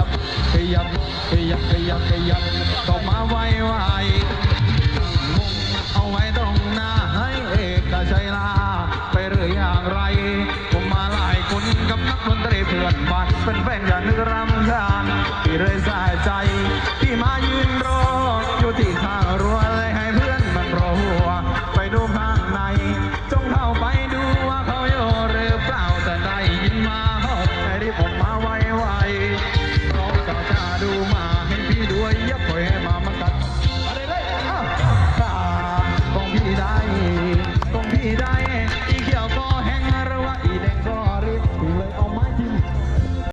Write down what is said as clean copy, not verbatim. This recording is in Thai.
บขยับขยับขยับขยับเข้ามาไวไวมุ่งเอาไว้ตรงหน้าให้เอกชัยลาไปหรืออย่างไรผมมาหลายคนกับนักดนตรีเพื่อนบ้านเป็นแฟนอย่านึกรำคาญที่เลยสายใจที่มายืนรออยู่ที่ข้างรั้วเลยให้เพื่อนมันรอหัวไปดูข้างในจงเข้าไปดูว่าเขาอยู่หรือเปล่าแต่ได้ยินมาแต่ที่ผมมาไวๆเราจะดูมาให้พี่ด้วยอย่าปล่อยให้มามันกัดอะไรเลยของพี่ได้ของพี่ได้